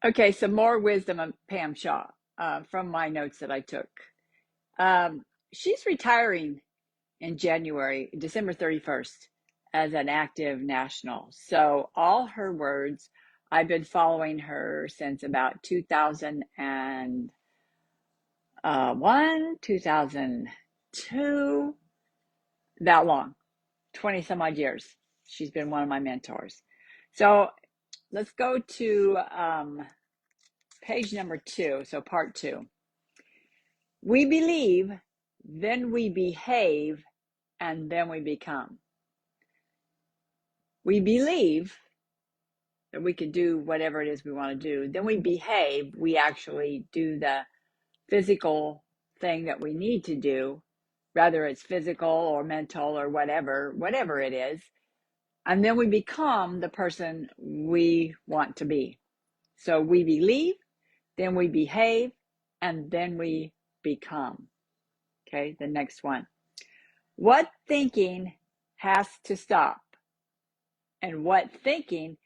Okay, some more wisdom of Pam Shaw from my notes that I took. She's retiring in January, December 31st, as an active national. So all her words, I've been following her since about 2001, 2002, that long, 20 some odd years. She's been one of my mentors. So let's go to page number 2, so part 2. We believe, then we behave, and then we become. We believe that we can do whatever it is we want to do. Then we behave. We actually do the physical thing that we need to do, whether it's physical or mental or whatever it is. And then we become the person we want to be. So we believe, then we behave, and then we become. Okay, the next one. What thinking has to stop? And what thinking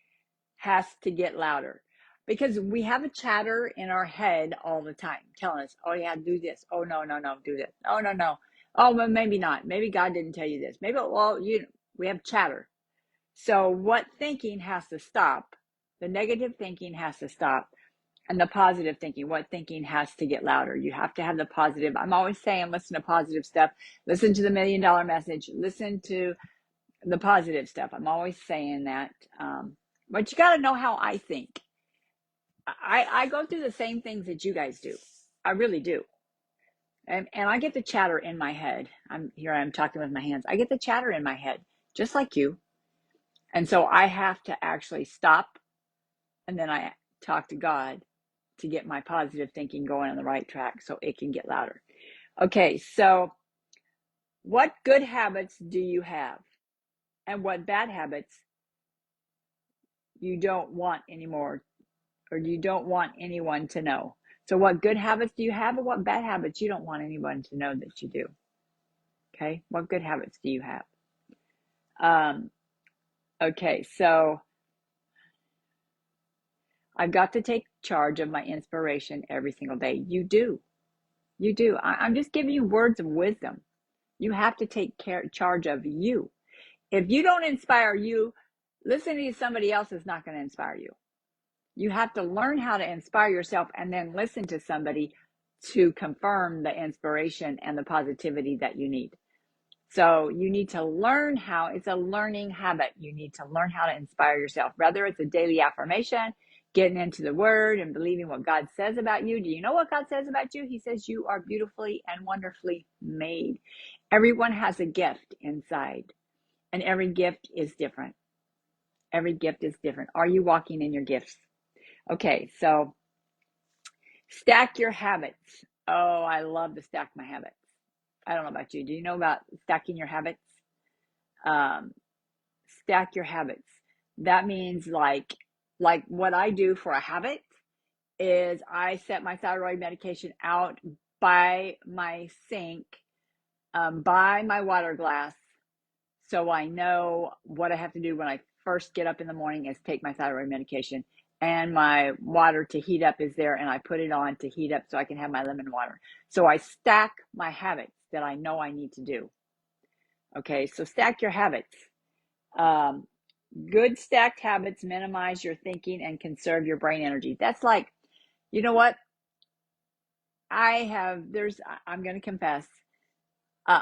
has to get louder? Because we have a chatter in our head all the time telling us, oh yeah, do this. Oh no, do this. Oh no. Oh, well, maybe not. Maybe God didn't tell you this. Maybe, well, we have chatter. So what thinking has to stop? The negative thinking has to stop. And the positive thinking, what thinking has to get louder? You have to have the positive. I'm always saying, listen to positive stuff. Listen to the $1 Million Message. Listen to the positive stuff. I'm always saying that. But you got to know how I think. I go through the same things that you guys do. I really do. And I get the chatter in my head. I'm talking with my hands. I get the chatter in my head, just like you. And so I have to actually stop, and then I talk to God to get my positive thinking going on the right track so it can get louder. Okay, so what good habits do you have? And what bad habits you don't want anymore, or you don't want anyone to know? So what good habits do you have, and what bad habits you don't want anyone to know that you do? Okay, what good habits do you have? Okay, so I've got to take charge of my inspiration every single day. You do. You do. I'm just giving you words of wisdom. You have to take charge of you. If you don't inspire you, listening to somebody else is not going to inspire you. You have to learn how to inspire yourself and then listen to somebody to confirm the inspiration and the positivity that you need. So you need to learn how. It's a learning habit. You need to learn how to inspire yourself, whether it's a daily affirmation, getting into the word and believing what God says about you. Do you know what God says about you? He says you are beautifully and wonderfully made. Everyone has a gift inside, and every gift is different. Every gift is different. Are you walking in your gifts? Okay, so stack your habits. Oh, I love to stack my habits. I don't know about you. Do you know about stacking your habits? Um, Stack your habits. That means like what I do for a habit is I set my thyroid medication out by my sink, by my water glass, so I know what I have to do when I first get up in the morning is take my thyroid medication, and my water to heat up is there, and I put it on to heat up so I can have my lemon water. So I stack my habits that I know I need to do. Okay, so stack your habits. Good stacked habits minimize your thinking and conserve your brain energy. That's like, you know what? I'm going to confess, uh,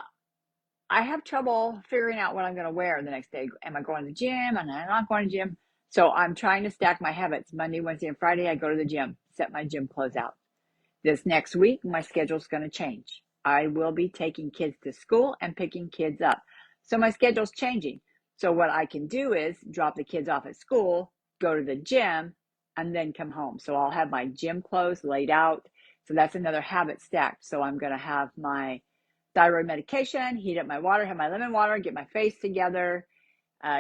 I have trouble figuring out what I'm going to wear the next day. Am I going to the gym? Am I not going to the gym? So I'm trying to stack my habits. Monday, Wednesday, and Friday, I go to the gym, set my gym clothes out. This next week, my schedule's going to change. I will be taking kids to school and picking kids up. So my schedule's changing. So what I can do is drop the kids off at school, go to the gym, and then come home. So I'll have my gym clothes laid out. So that's another habit stacked. So I'm going to have my thyroid medication, heat up my water, have my lemon water, get my face together,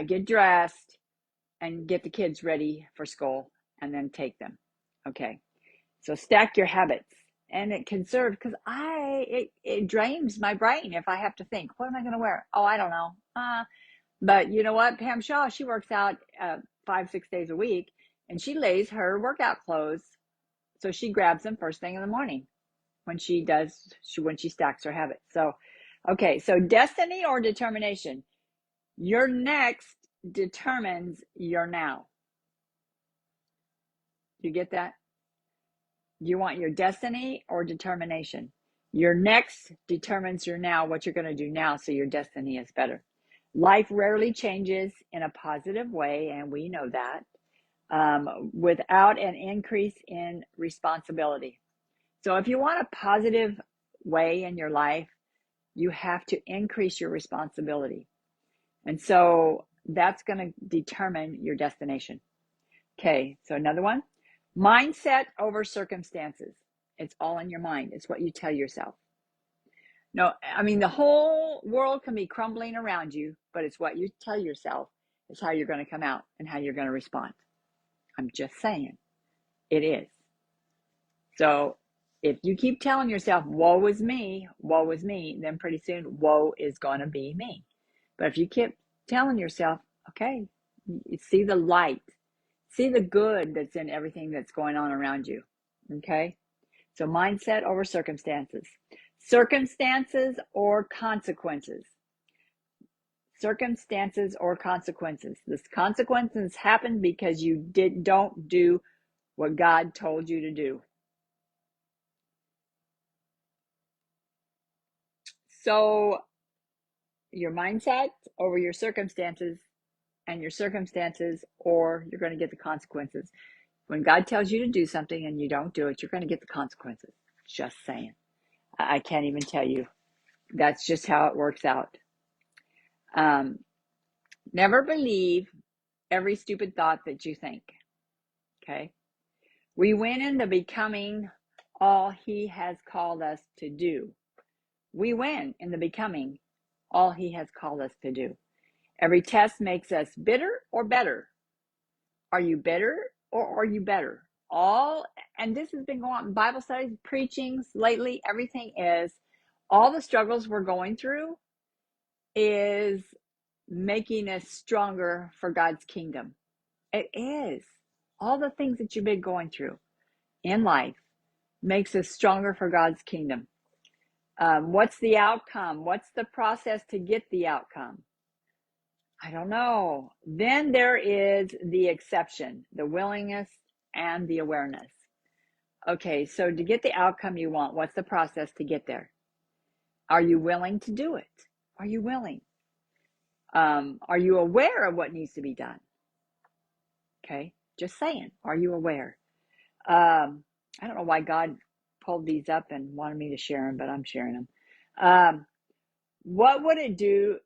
get dressed, and get the kids ready for school, and then take them. Okay. So stack your habits, and it conserves, because it drains my brain if I have to think, what am I going to wear? Oh, I don't know. But you know what? Pam Shaw, she works out 5-6 days a week, and she lays her workout clothes. So she grabs them first thing in the morning when she stacks her habits. So, okay, so destiny or determination. Your next determines your now. You get that? You want your destiny or determination? Your next determines your now, what you're going to do now, so your destiny is better. Life rarely changes in a positive way, and we know that, without an increase in responsibility. So if you want a positive way in your life, you have to increase your responsibility. And so that's going to determine your destination. Okay, so another one. Mindset over circumstances. It's all in your mind. It's what you tell yourself. No, I mean, the whole world can be crumbling around you, but it's what you tell yourself is how you're going to come out and how you're going to respond. I'm just saying. It is. So if you keep telling yourself, woe is me, then pretty soon, woe is going to be me. But if you keep telling yourself, okay, see the light, see the good that's in everything that's going on around you. Okay. So mindset over circumstances. Circumstances or consequences. Circumstances or consequences. The consequences happen because you don't do what God told you to do. So your mindset over your circumstances, and your circumstances, or you're going to get the consequences. When God tells you to do something and you don't do it, you're going to get the consequences. Just saying. I can't even tell you. That's just how it works out. Never believe every stupid thought that you think. Okay? We win in the becoming all He has called us to do. We win in the becoming all He has called us to do. Every test makes us bitter or better. Are you bitter or are you better? And this has been going on in Bible studies, preachings lately. Everything is, all the struggles we're going through is making us stronger for God's kingdom. It is. All the things that you've been going through in life makes us stronger for God's kingdom. What's the outcome? What's the process to get the outcome? I don't know. Then there is the exception, the willingness and the awareness. Okay, so to get the outcome you want, what's the process to get there? Are you willing to do it? Are you willing? Are you aware of what needs to be done? Okay, just saying. Are you aware? I don't know why God pulled these up and wanted me to share them, but I'm sharing them. What would it do?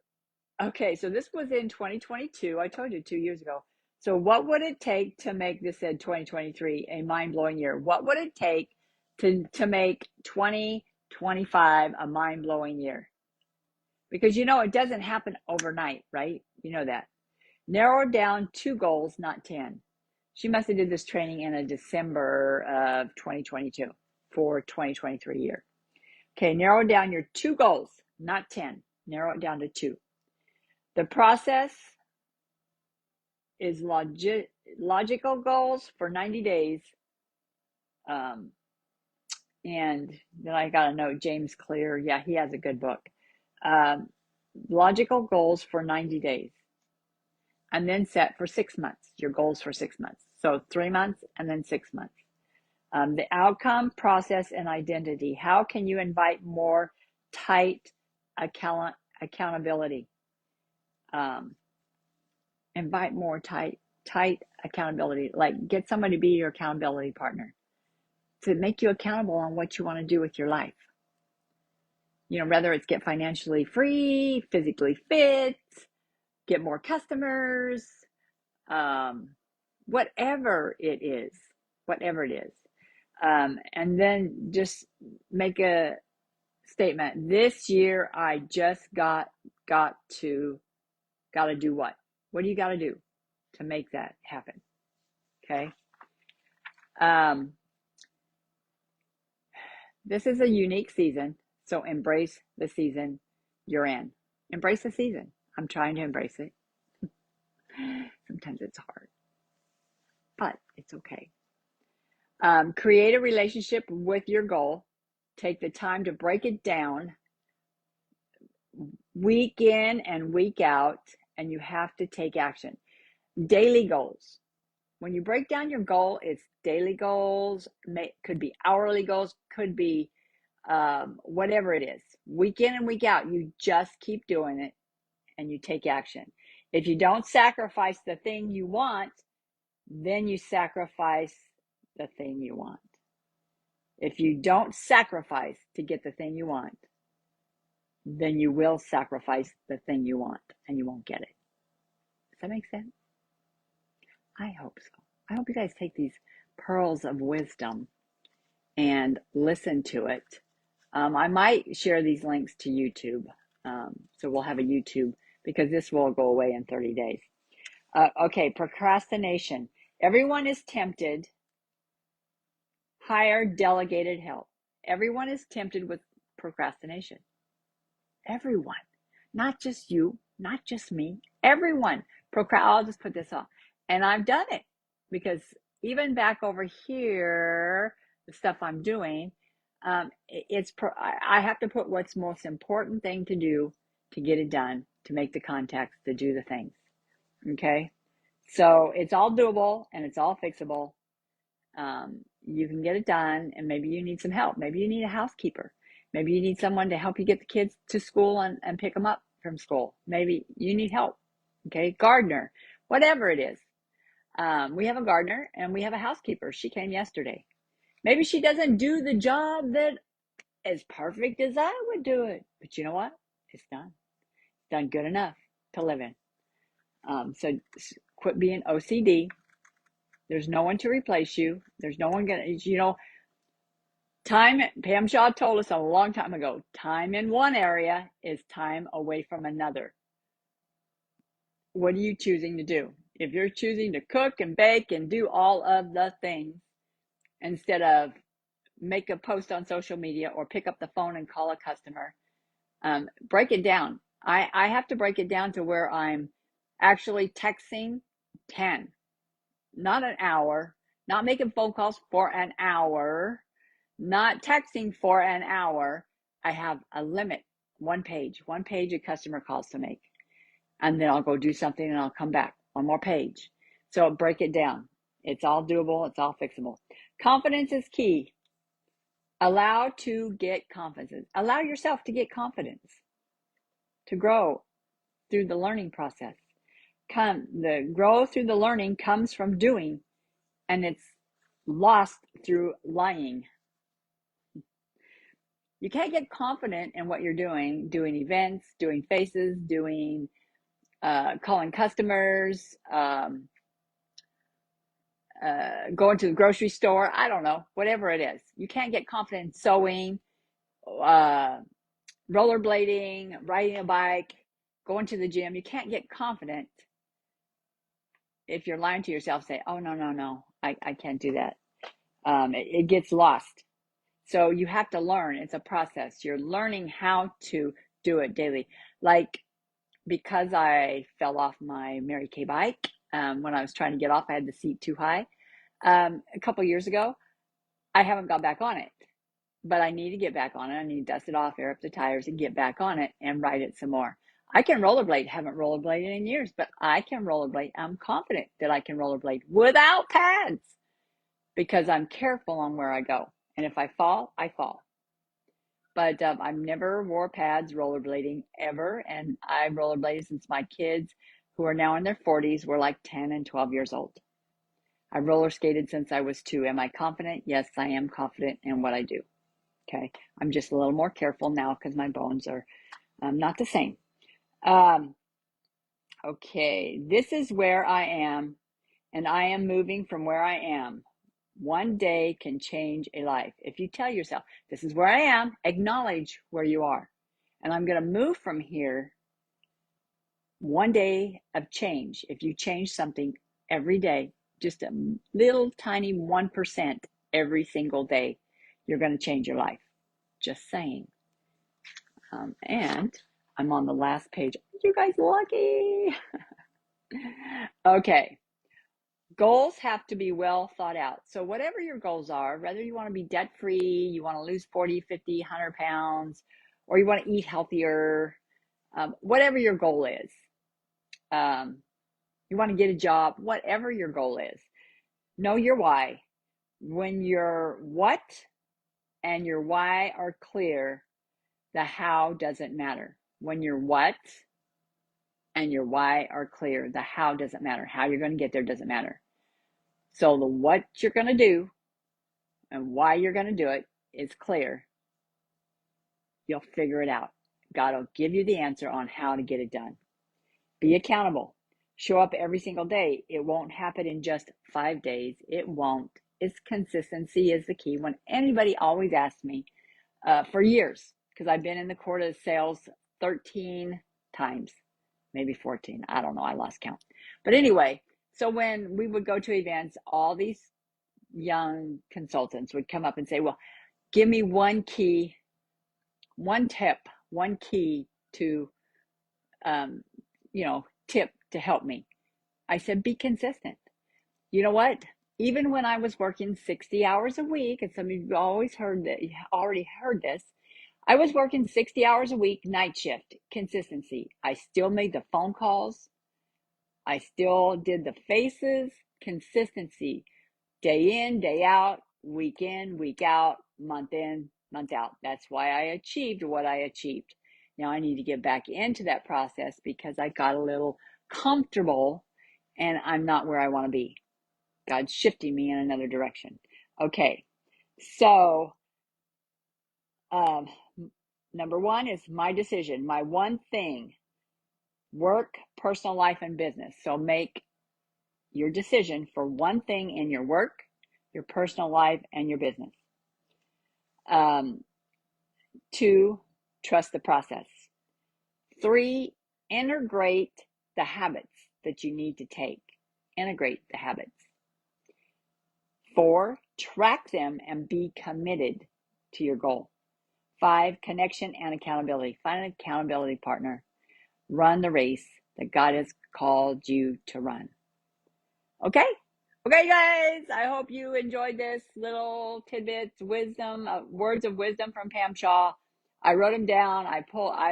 Okay, so this was in 2022. I told you 2 years ago. So what would it take to make this in 2023 a mind-blowing year? What would it take to make 2025 a mind-blowing year? Because you know it doesn't happen overnight, right? You know that. Narrow down 2 goals, not 10. She must have did this training in a December of 2022 for 2023 year. Okay, narrow down your 2 goals, not 10. Narrow it down to 2. The process is logical goals for 90 days. And then I got a note, James Clear. Yeah, he has a good book. Logical goals for 90 days. And then set for 6 months, your goals for 6 months. So 3 months and then 6 months. The outcome, process, and identity. How can you invite more tight accountability? Invite more tight accountability. Like get somebody to be your accountability partner to make you accountable on what you want to do with your life. You know, whether it's get financially free, physically fit, get more customers, whatever it is. And then just make a statement. This year, I just got to do what? What do you got to do to make that happen? Okay. This is a unique season, so embrace the season you're in. Embrace the season. I'm trying to embrace it. Sometimes it's hard. cut. It's okay. Create a relationship with your goal. Take the time to break it down week in and week out, and you have to take action. Daily goals. When you break down your goal, it's daily goals, could be hourly goals, could be whatever it is. Week in and week out, you just keep doing it and you take action. If you don't sacrifice the thing you want, then you sacrifice the thing you want. If you don't sacrifice to get the thing you want, then you will sacrifice the thing you want and you won't get it. Does that make sense? I hope so. I hope you guys take these pearls of wisdom and listen to it. I might share these links to YouTube. So we'll have a YouTube because this will go away in 30 days. Okay, procrastination. Everyone is tempted. Hire delegated help. Everyone is tempted with procrastination. Everyone. Not just you, not just me. Everyone. I'll just put this off. And I've done it because even back over here, the stuff I'm doing, I have to put what's most important thing to do to get it done, to make the contacts, to do the things. Okay? So it's all doable and it's all fixable. You can get it done, and maybe you need some help. Maybe you need a housekeeper. Maybe you need someone to help you get the kids to school and pick them up from school. Maybe you need help. Okay, gardener, whatever it is. We have a gardener and we have a housekeeper. She came yesterday. Maybe she doesn't do the job that as perfect as I would do it, but you know what? It's done. It's done good enough to live in. So quit being OCD. There's no one to replace you. There's no one gonna, time, Pam Shaw told us a long time ago, time in one area is time away from another. What are you choosing to do? If you're choosing to cook and bake and do all of the things instead of make a post on social media or pick up the phone and call a customer, break it down. I have to break it down to where I'm actually texting 10, not an hour, not making phone calls for an hour, not texting for an hour. I have a limit, one page of customer calls to make. And then I'll go do something and I'll come back, one more page. So break it down. It's all doable. It's all fixable. Confidence is key. Allow to get confidence. Allow yourself to get confidence, to grow through the learning process. The grow through the learning comes from doing, and it's lost through lying. You can't get confident in what you're doing events, doing faces, doing calling customers, going to the grocery store. I don't know, whatever it is. You can't get confident in sewing, rollerblading, riding a bike, going to the gym. You can't get confident if you're lying to yourself. Say, oh, no, I can't do that. It gets lost. So you have to learn. It's a process. You're learning how to do it daily. Like, because I fell off my Mary Kay bike when I was trying to get off, I had the seat too high. A couple years ago, I haven't got back on it, but I need to get back on it. I need to dust it off, air up the tires, and get back on it and ride it some more. I can rollerblade. Haven't rollerbladed in years, but I can rollerblade. I'm confident that I can rollerblade without pads because I'm careful on where I go. And if I fall, I fall. But I've never wore pads rollerblading ever. And I rollerbladed since my kids, who are now in their 40s, were like 10 and 12 years old. I roller skated since I was 2. Am I confident? Yes, I am confident in what I do. Okay. I'm just a little more careful now because my bones are not the same. Okay. This is where I am, and I am moving from where I am. One day can change a life. If you tell yourself, this is where I am, acknowledge where you are. And I'm going to move from here. One day of change. If you change something every day, just a little tiny 1% every single day, you're going to change your life. Just saying. And I'm on the last page. Aren't you guys lucky? Okay. Goals have to be well thought out. So whatever your goals are, whether you want to be debt free, you want to lose 40, 50, 100 pounds, or you want to eat healthier, whatever your goal is, um, you want to get a job, whatever your goal is, know your why. When your what and your why are clear, the how doesn't matter. When your what and your why are clear, the how doesn't matter. How you're going to get there doesn't matter. So the what you're going to do and why you're going to do it is clear. You'll figure it out. God will give you the answer on how to get it done. Be accountable. Show up every single day. It won't happen in just 5 days. It won't. It's consistency is the key. When anybody always asks me for years, because I've been in the court of sales 13 times, maybe 14. I don't know. I lost count. But anyway, so when we would go to events, all these young consultants would come up and say, well, give me one key, one tip, one key to, tip to help me. I said, be consistent. You know what? Even when I was working 60 hours a week, and some of you always heard that, you already heard this, I was working 60 hours a week, night shift, consistency. I still made the phone calls. I still did the faces, consistency, day in, day out, week in, week out, month in, month out. That's why I achieved what I achieved. Now I need to get back into that process because I got a little comfortable and I'm not where I want to be. God's shifting me in another direction. Okay, so number one is my decision, my one thing, work, personal life, and business. So make your decision for one thing in your work, your personal life, and your business. 2, trust the process. 3, integrate the habits that you need to take. Integrate the habits. 4, track them and be committed to your goal. 5, connection and accountability. Find an accountability partner. Run the race that God has called you to run. Okay? Okay, guys, I hope you enjoyed this little tidbits, wisdom, words of wisdom from Pam Shaw. I wrote them down. I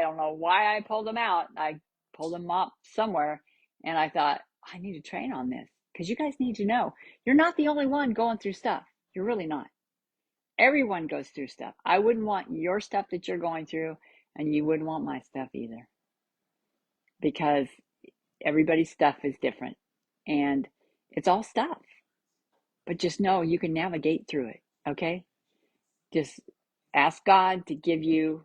don't know why I pulled them out. I pulled them up somewhere, and I thought, I need to train on this because you guys need to know you're not the only one going through stuff. You're really not. Everyone goes through stuff. I wouldn't want your stuff that you're going through, and you wouldn't want my stuff either because everybody's stuff is different, and it's all stuff. But just know you can navigate through it, okay? Just ask God to give you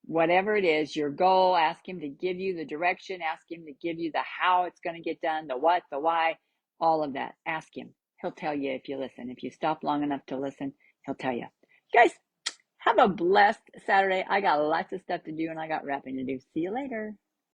whatever it is, your goal. Ask Him to give you the direction. Ask Him to give you the how it's going to get done, the what, the why, all of that. Ask Him. He'll tell you if you listen. If you stop long enough to listen, He'll tell you. Guys, have a blessed Saturday. I got lots of stuff to do and I got wrapping to do. See you later.